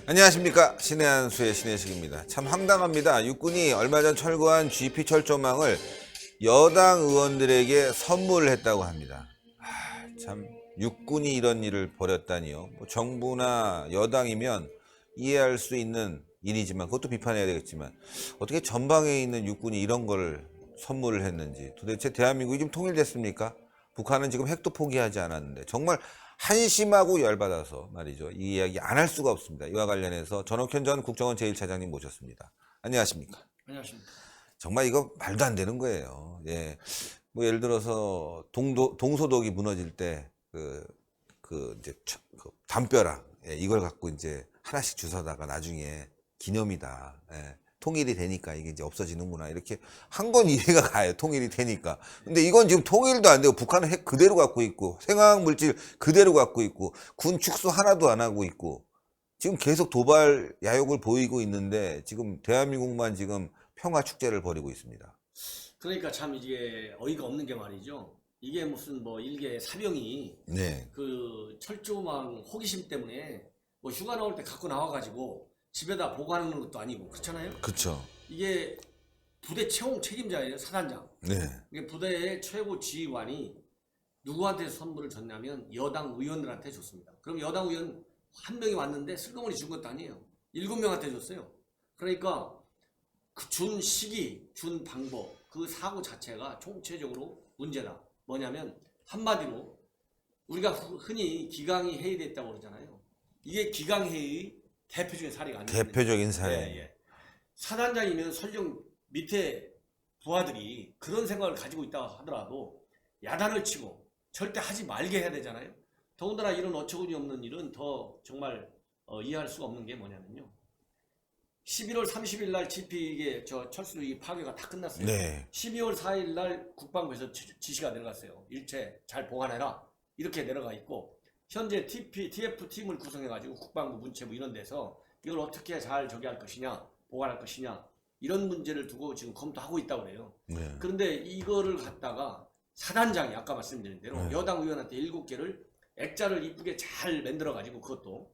안녕하십니까, 신의 한수의 신혜식입니다. 참 황당합니다. 육군이 얼마 전 철거한 GP 철조망을 여당 의원들에게 선물을 했다고 합니다. 참 육군이 이런 일을 벌였다니요. 뭐 정부나 여당이면 이해할 수 있는 일이지만, 그것도 비판해야 되겠지만, 어떻게 전방에 있는 육군이 이런 걸 선물을 했는지. 도대체 대한민국이 좀 통일됐습니까? 북한은 지금 핵도 포기하지 않았는데 정말 한심하고 열받아서 말이죠, 이 이야기 안 할 수가 없습니다. 이와 관련해서 전옥현 전 국정원 제1차장님 모셨습니다. 안녕하십니까? 안녕하십니까. 정말 이거 말도 안 되는 거예요. 예. 뭐 예를 들어서 동소독이 무너질 때 이제 담벼락, 예, 이걸 갖고 이제 하나씩 주워다가 나중에 기념이다, 예, 통일이 되니까 이게 이제 없어지는구나, 이렇게 한 건 이해가 가요. 통일이 되니까. 근데 이건 지금 통일도 안 되고 북한은 핵 그대로 갖고 있고 생화학 물질 그대로 갖고 있고 군 축소 하나도 안 하고 있고 지금 계속 도발 야욕을 보이고 있는데 지금 대한민국만 지금 평화 축제를 벌이고 있습니다. 그러니까 참 이게 어이가 없는 게 말이죠. 이게 무슨 뭐 일개 사병이 네. 그 철조망 호기심 때문에 뭐 휴가 나올 때 갖고 나와가지고 집에다 보관하는 것도 아니고 그렇잖아요. 그쵸. 이게 부대 채용 책임자예요, 사단장. 네. 이게 부대의 최고 지휘관이 누구한테 선물을 줬냐면 여당 의원들한테 줬습니다. 그럼 여당 의원 한 명이 왔는데 슬그머니 준 것도 아니에요. 7명한테 줬어요. 그러니까 그 준 시기, 준 방법, 그 사고 자체가 총체적으로 문제다. 뭐냐면 한마디로 우리가 흔히 기강이 해이됐다고 그러잖아요. 이게 기강회의 대표적인 사례가 아닙니다. 대표적인 사례. 예, 예. 사단장이면 설령 밑에 부하들이 그런 생각을 가지고 있다 하더라도 야단을 치고 절대 하지 말게 해야 되잖아요. 더군다나 이런 어처구니 없는 일은 더 정말 이해할 수가 없는 게 뭐냐면요. 11월 30일 날 GP 이게 철수 이 파괴가 다 끝났어요. 네. 12월 4일 날 국방부에서 지시가 내려갔어요. 일체 잘 보관해라. 이렇게 내려가 있고 현재 TF 팀을 구성해 가지고 국방부, 문체부 이런 데서 이걸 어떻게 잘 할 것이냐, 보관할 것이냐 이런 문제를 두고 지금 검토하고 있다고 그래요. 네. 그런데 이거를 갖다가 사단장이 아까 말씀드린 대로 네. 여당 의원한테 7개를 액자를 이쁘게 잘 만들어 가지고 그것도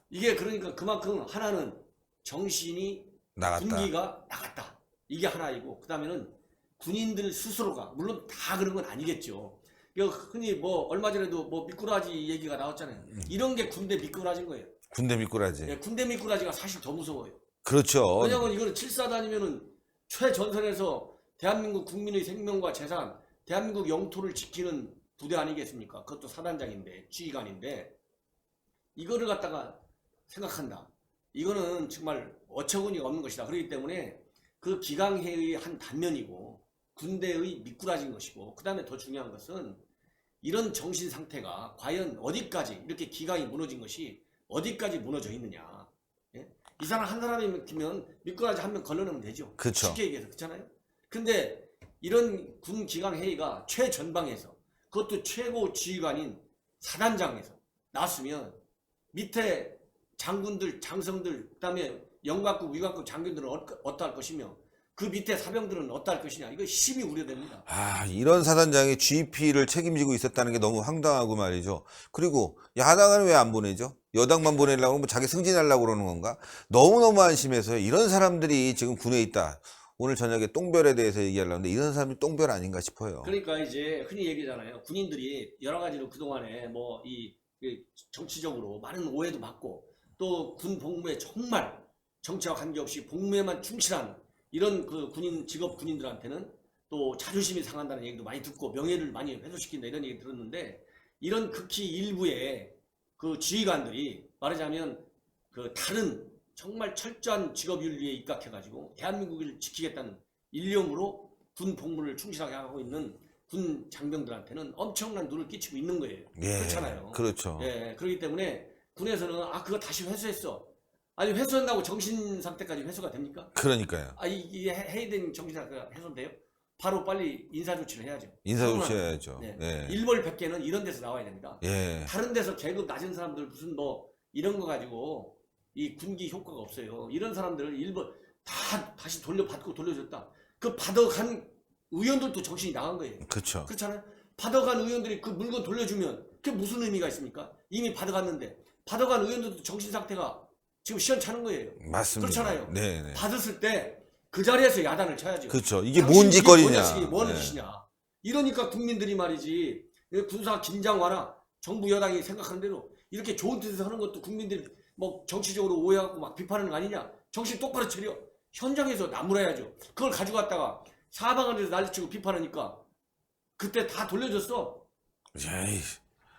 이게 그러니까 그만큼 하나는 정신이 나갔다. 군기가 나갔다. 이게 하나이고 그다음에는 군인들 스스로가 물론 다 그런 건 아니겠죠. 흔히 뭐 얼마 전에도 뭐 미꾸라지 얘기가 나왔잖아요. 이런 게 군대 미꾸라지인 거예요. 군대 미꾸라지. 예, 군대 미꾸라지가 사실 더 무서워요. 그렇죠. 왜냐하면 이거는 7사단이면은 최전선에서 대한민국 국민의 생명과 재산, 대한민국 영토를 지키는 부대 아니겠습니까? 그것도 사단장인데, 지휘관인데 이거를 갖다가 생각한다. 이거는 정말 어처구니가 없는 것이다. 그렇기 때문에 그 기강회의 한 단면이고 군대의 미꾸라지인 것이고 그 다음에 더 중요한 것은 이런 정신 상태가 과연 어디까지 이렇게 기강이 무너진 것이 어디까지 무너져 있느냐. 예? 이 사람 한 사람이면 미꾸라지 한 명 걸러내면 되죠. 그쵸. 쉽게 얘기해서 그렇잖아요. 근데 이런 군 기강회의가 최전방에서 그것도 최고 지휘관인 사단장에서 나왔으면 밑에 장군들, 장성들, 그다음에 영관급, 위관급 장군들은 어떠할 것이며 그 밑에 사병들은 어떠할 것이냐. 이거 심히 우려됩니다. 이런 사단장이 GP를 책임지고 있었다는 게 너무 황당하고 말이죠. 그리고 야당은 왜 안 보내죠? 여당만 보내려고 하면 자기 승진하려고 그러는 건가? 너무너무 안심해서 이런 사람들이 지금 군에 있다. 오늘 저녁에 똥별에 대해서 얘기하려고 하는데 이런 사람이 똥별 아닌가 싶어요. 그러니까 이제 흔히 얘기잖아요. 군인들이 여러 가지로 그동안에 뭐 이 정치적으로 많은 오해도 받고 또 군 복무에 정말 정치와 관계없이 복무에만 충실한 이런 그 군인 직업 군인들한테는 또 자존심이 상한다는 얘기도 많이 듣고 명예를 많이 훼손시킨다 이런 얘기 들었는데 이런 극히 일부의 그 지휘관들이 말하자면 그 다른 정말 철저한 직업윤리에 입각해가지고 대한민국을 지키겠다는 일념으로 군 복무를 충실하게 하고 있는 군 장병들한테는 엄청난 눈을 끼치고 있는 거예요. 예, 그렇잖아요. 그렇죠. 예, 그렇기 때문에 군에서는 그거 다시 회수했어. 아니 회수한다고 정신 상태까지 회수가 됩니까? 그러니까요. 이 해이된 정신 상태가 훼손돼요? 바로 빨리 인사 조치를 해야죠. 인사 조치해야죠. 네. 네. 일벌 100개는 이런 데서 나와야 됩니다. 예. 다른 데서 계급 낮은 사람들 무슨 뭐 이런 거 가지고 이 군기 효과가 없어요. 이런 사람들을 일벌 다 다시 돌려줬다. 그 받아간 의원들도 정신이 나간 거예요. 그렇죠. 그렇잖아요. 받아간 의원들이 그 물건 돌려주면 그게 무슨 의미가 있습니까? 이미 받아갔는데 받아간 의원들도 정신 상태가 지금 시원찮은 거예요. 맞습니다. 그렇잖아요. 네. 받았을 때 그 자리에서 야단을 쳐야죠. 그렇죠. 이게 당신 뭔 이게 짓거리냐. 뭔 네. 짓이냐. 이러니까 국민들이 말이지 군사 긴장 완화 정부 여당이 생각하는 대로 이렇게 좋은 뜻에서 하는 것도 국민들이 뭐 정치적으로 오해하고 막 비판하는 거 아니냐. 정신 똑바로 차려. 현장에서 나무라야죠. 그걸 가져갔다가 사방에서 난리치고 비판하니까 그때 다 돌려줬어. 에이.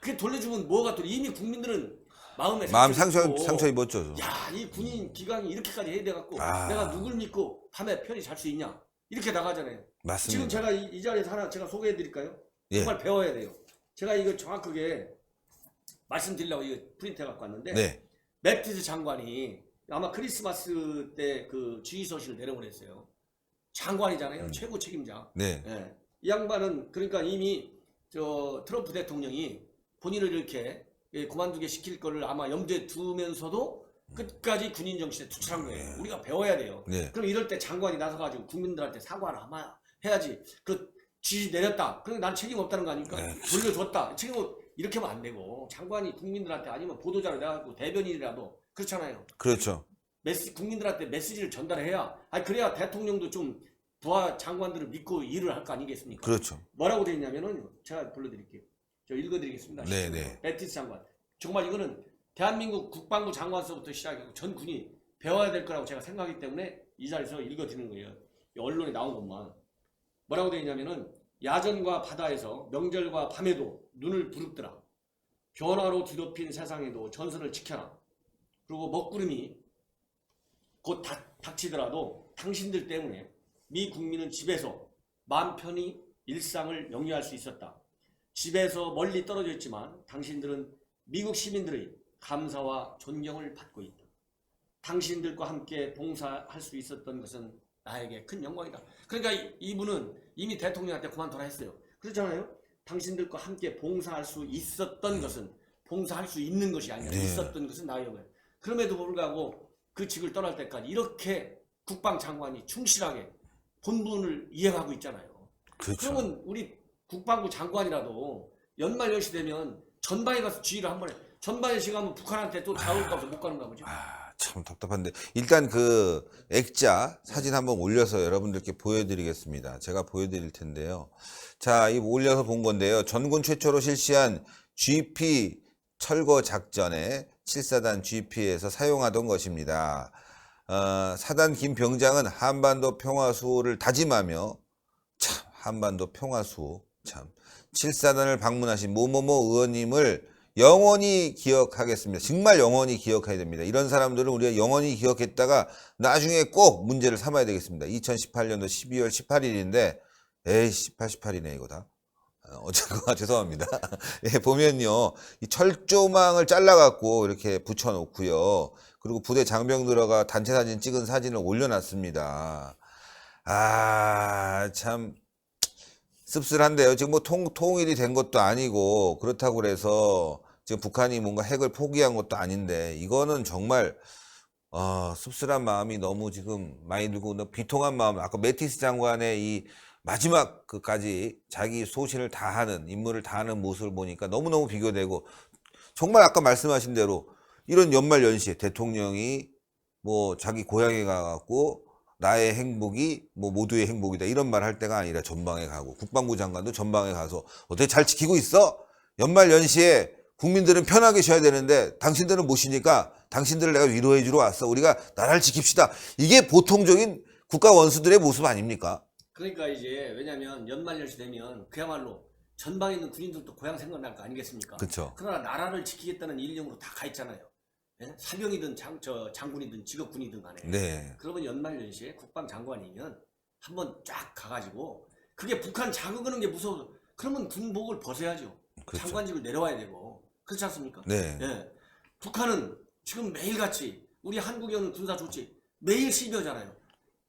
그게 돌려주면 뭐가 또 이미 국민들은 마음에 마음 상처 상처 입었죠. 야, 이 군인 기강이 이렇게까지 해야 돼갖고 아. 내가 누굴 믿고 밤에 편히 잘 수 있냐 이렇게 나가잖아요. 맞습니다. 지금 제가 이 자리에서 하나 제가 소개해드릴까요? 예. 정말 배워야 돼요. 제가 이거 정확하게 말씀드리려고 이거 프린트해 갖고 왔는데 네. 매티스 장관이 아마 크리스마스 때 그 지휘서실을 내려보냈어요. 장관이잖아요. 최고 책임자. 네. 예. 이 양반은 그러니까 이미 저 트럼프 대통령이 본인을 이렇게 그만두게 시킬 거를 아마 염두에 두면서도 끝까지 군인 정신에 투철한 거예요. 우리가 배워야 돼요. 네. 그럼 이럴 때 장관이 나서가지고 국민들한테 사과를 아마 해야지. 그 지시 내렸다. 그럼 난 책임 없다는 거 아닙니까? 네. 돌려줬다. 책임 이렇게 하면 안 되고 장관이 국민들한테 아니면 보도자료 내가지고 대변인이라도 그렇잖아요. 그렇죠. 국민들한테 메시지를 전달해야. 아니 그래야 대통령도 좀 부하 장관들을 믿고 일을 할 거 아니겠습니까? 그렇죠. 뭐라고 되어 있냐면은 제가 불러드릴게요. 저 읽어드리겠습니다. 네네. 매티스 장관. 정말 이거는 대한민국 국방부 장관서부터 시작해서 전 군이 배워야 될 거라고 제가 생각하기 때문에 이 자리에서 읽어드리는 거예요. 이 언론에 나온 것만. 뭐라고 되어 있냐면은 야전과 바다에서 명절과 밤에도 눈을 부릅뜨라. 변화로 뒤덮인 세상에도 전선을 지켜라. 그리고 먹구름이 곧 닥치더라도 당신들 때문에 미 국민은 집에서 마음 편히 일상을 영위할 수 있었다. 집에서 멀리 떨어져 있지만 당신들은 미국 시민들의 감사와 존경을 받고 있다. 당신들과 함께 봉사할 수 있었던 것은 나에게 큰 영광이다. 그러니까 이분은 이미 대통령한테 그만둬라 했어요. 그렇잖아요. 당신들과 함께 봉사할 수 있었던 것은 봉사할 수 있는 것이 아니라 네. 있었던 것은 나의 영광. 그럼에도 불구하고 그 직을 떠날 때까지 이렇게 국방장관이 충실하게 본분을 이행하고 있잖아요. 그렇죠. 그러면 우리 국방부 장관이라도 연말연시 되면 전방에 가서 지휘를 한 번에 전방에 가면 북한한테 또 자올까 봐서 못 가는가 보죠. 참 답답한데 일단 그 액자 사진 한번 올려서 여러분들께 보여드리겠습니다. 제가 보여드릴 텐데요. 자, 이 올려서 본 건데요. 전군 최초로 실시한 GP 철거 작전에 7사단 GP에서 사용하던 것입니다. 사단 김 병장은 한반도 평화 수호를 다짐하며 참 한반도 평화 수호 참 7사단을 방문하신 모모모 의원님을 영원히 기억하겠습니다. 정말 영원히 기억해야 됩니다. 이런 사람들은 우리가 영원히 기억했다가 나중에 꼭 문제를 삼아야 되겠습니다. 2018년도 12월 18일인데 에이 18이네 이거 다. 어쨌거나 죄송합니다. 예, 보면요. 이 철조망을 잘라갖고 이렇게 붙여놓고요. 그리고 부대 장병들어가 단체 사진 찍은 사진을 올려놨습니다. 참 씁쓸한데요. 지금 뭐 통일이 된 것도 아니고 그렇다고 그래서 지금 북한이 뭔가 핵을 포기한 것도 아닌데 이거는 정말 씁쓸한 마음이 너무 지금 많이 들고 비통한 마음. 아까 매티스 장관의 이 마지막 그까지 자기 소신을 다하는 임무를 다하는 모습을 보니까 너무너무 비교되고 정말 아까 말씀하신 대로 이런 연말 연시에 대통령이 뭐 자기 고향에 가갖고 나의 행복이 뭐 모두의 행복이다 이런 말 할 때가 아니라 전방에 가고 국방부 장관도 전방에 가서 어떻게 잘 지키고 있어? 연말 연시에 국민들은 편하게 쉬어야 되는데 당신들은 못 쉬니까 당신들을 내가 위로해 주러 왔어. 우리가 나라를 지킵시다. 이게 보통적인 국가 원수들의 모습 아닙니까? 그러니까 이제 왜냐하면 연말연시 되면 그야말로 전방에 있는 군인들도 고향 생각날 거 아니겠습니까? 그렇죠. 그러나 나라를 지키겠다는 일념으로 다 가 있잖아요. 예? 사병이든 장군이든 직업군이든 간에. 네. 그러면 연말연시에 국방장관이면 한번 쫙 가가지고 그게 북한 자극하는 게 무서워서 그러면 군복을 벗어야죠. 그렇죠. 장관직을 내려와야 되고 그렇지 않습니까? 네. 예. 북한은 지금 매일같이 우리 한국에는 군사 조치 매일 시비하잖아요.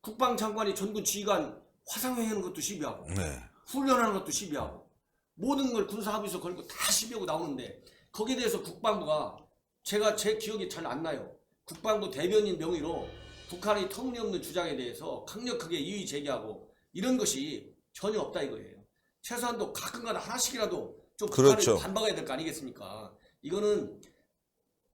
국방장관이 전군 지휘관 화상회의하는 것도 시비하고 네. 훈련하는 것도 시비하고 모든 걸 군사합의서 걸고 다 시비하고 나오는데 거기에 대해서 국방부가 제 기억이 잘 안 나요. 국방부 대변인 명의로 북한의 터무니없는 주장에 대해서 강력하게 이의 제기하고 이런 것이 전혀 없다 이거예요. 최소한도 가끔가다 하나씩이라도 좀 그렇죠. 북한을 반박해야 될 거 아니겠습니까? 이거는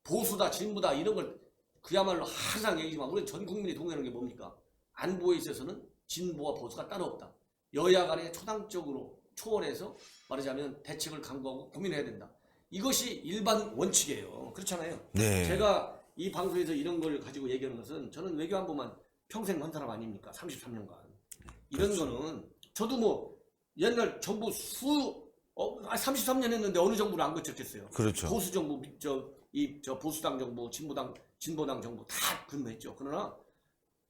보수다 진보다 이런 걸 그야말로 항상 얘기지만 우리 전 국민이 동의하는 게 뭡니까? 안보에 있어서는 진보와 보수가 따로 없다. 여야 간에 초당적으로 초월해서 말하자면 대책을 강구하고 고민해야 된다. 이것이 일반 원칙이에요. 그렇잖아요. 네. 제가 이 방송에서 이런 걸 가지고 얘기하는 것은 저는 외교안보만 평생 한 사람 아닙니까? 33년간. 이런 그렇죠. 거는 저도 뭐 옛날 정부 33년 했는데 어느 정부를 안 거쳤겠어요. 그렇죠. 보수 정부, 저 보수당 정부, 진보당 정부 다 근무했죠. 그러나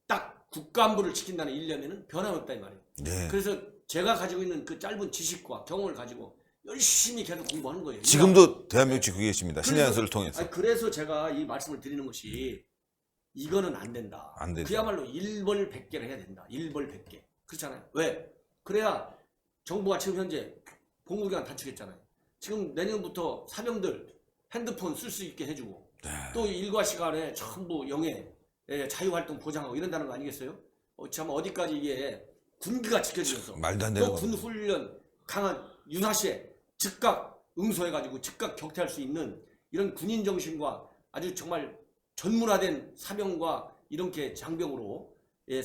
딱 국가안보를 지킨다는 일념에는 변함없다 이 말이에요. 네. 그래서 제가 가지고 있는 그 짧은 지식과 경험을 가지고 열심히 계속 공부하는 거예요. 지금도 대한민국 지키고 계십니다. 신의 한수를 통해서. 그래서 제가 이 말씀을 드리는 것이 이거는 안 된다. 안 되죠. 그야말로 일벌백계를 해야 된다. 일벌백계. 그렇잖아요. 왜? 그래야 정부가 지금 현재 복무기간 단축했잖아요. 지금 내년부터 사병들 핸드폰 쓸 수 있게 해주고 네. 또 일과 시간에 전부 영해 자유활동 보장하고 이런다는 거 아니겠어요? 참 어디까지 이게 군기가 지켜지면서 말도 안 되는 또 겁니다. 군훈련 강한 유사시에 즉각 응소해가지고 즉각 격퇴할 수 있는 이런 군인 정신과 아주 정말 전문화된 사병과 이렇게 장병으로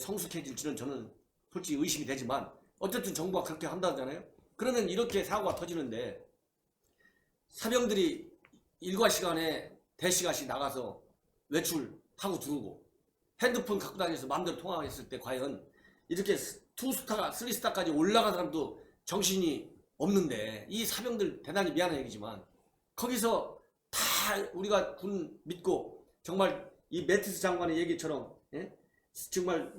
성숙해질지는 저는 솔직히 의심이 되지만 어쨌든 정부가 그렇게 한다잖아요. 그러면 이렇게 사고가 터지는데 사병들이 일과 시간에 대시간씩 나가서 외출하고 들어오고 핸드폰 갖고 다니면서 마음대로 통화했을 때 과연 이렇게 2스타, 3스타까지 올라간 사람도 정신이 없는데 이 사병들 대단히 미안한 얘기지만 거기서 다 우리가 군 믿고 정말 이 매티스 장관의 얘기처럼 정말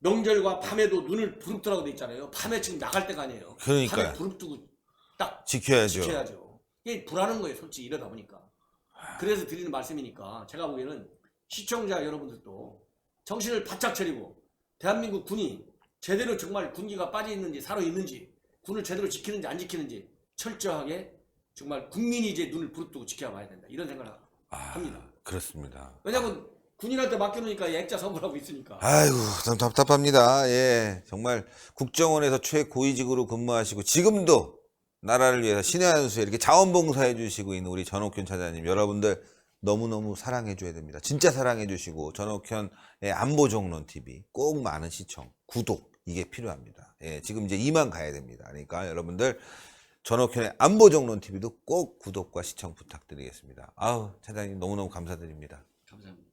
명절과 밤에도 눈을 부릅뜨라고 돼 있잖아요. 밤에 지금 나갈 때가 아니에요. 그러니까요. 밤에 부릅뜨고 딱 지켜야죠. 지켜야죠. 이게 불안한 거예요, 솔직히 이러다 보니까. 그래서 드리는 말씀이니까 제가 보기에는 시청자 여러분들도 정신을 바짝 차리고 대한민국 군이 제대로 정말 군기가 빠져 있는지 살아 있는지 군을 제대로 지키는지 안 지키는지 철저하게 정말 국민이 이제 눈을 부릅뜨고 지켜봐야 된다. 이런 생각을 합니다. 그렇습니다. 왜냐하면 군인한테 맡겨놓으니까 액자 선물하고 있으니까. 아이고, 참 답답합니다. 예. 정말 국정원에서 최고위직으로 근무하시고 지금도 나라를 위해서 신의 한 수에 이렇게 자원봉사해 주시고 있는 우리 전옥현 차장님 여러분들 너무너무 사랑해 줘야 됩니다. 진짜 사랑해 주시고 전옥현의 안보정론 TV 꼭 많은 시청, 구독 이게 필요합니다. 예, 지금 이제 2만 가야 됩니다. 그러니까 여러분들 전옥현의 안보정론 TV도 꼭 구독과 시청 부탁드리겠습니다. 아우, 차장님 너무너무 감사드립니다. 감사합니다.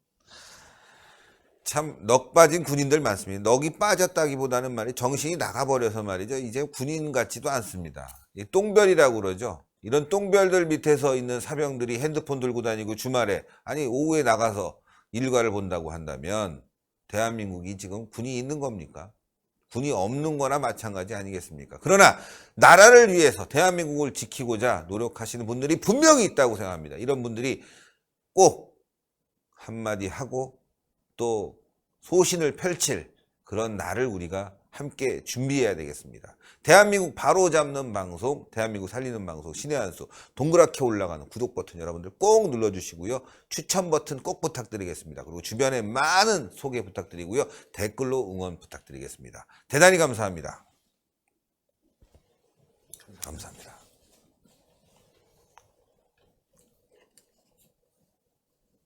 참 넋 빠진 군인들 많습니다. 넋이 빠졌다기보다는 말이 정신이 나가버려서 말이죠. 이제 군인 같지도 않습니다. 이 똥별이라고 그러죠. 이런 똥별들 밑에서 있는 사병들이 핸드폰 들고 다니고 주말에 아니 오후에 나가서 일과를 본다고 한다면 대한민국이 지금 군이 있는 겁니까? 군이 없는 거나 마찬가지 아니겠습니까? 그러나 나라를 위해서 대한민국을 지키고자 노력하시는 분들이 분명히 있다고 생각합니다. 이런 분들이 꼭 한마디 하고 또 소신을 펼칠 그런 날을 우리가 함께 준비해야 되겠습니다. 대한민국 바로 잡는 방송, 대한민국 살리는 방송, 신의 한수 동그랗게 올라가는 구독 버튼 여러분들 꼭 눌러주시고요. 추천 버튼 꼭 부탁드리겠습니다. 그리고 주변에 많은 소개 부탁드리고요. 댓글로 응원 부탁드리겠습니다. 대단히 감사합니다. 감사합니다.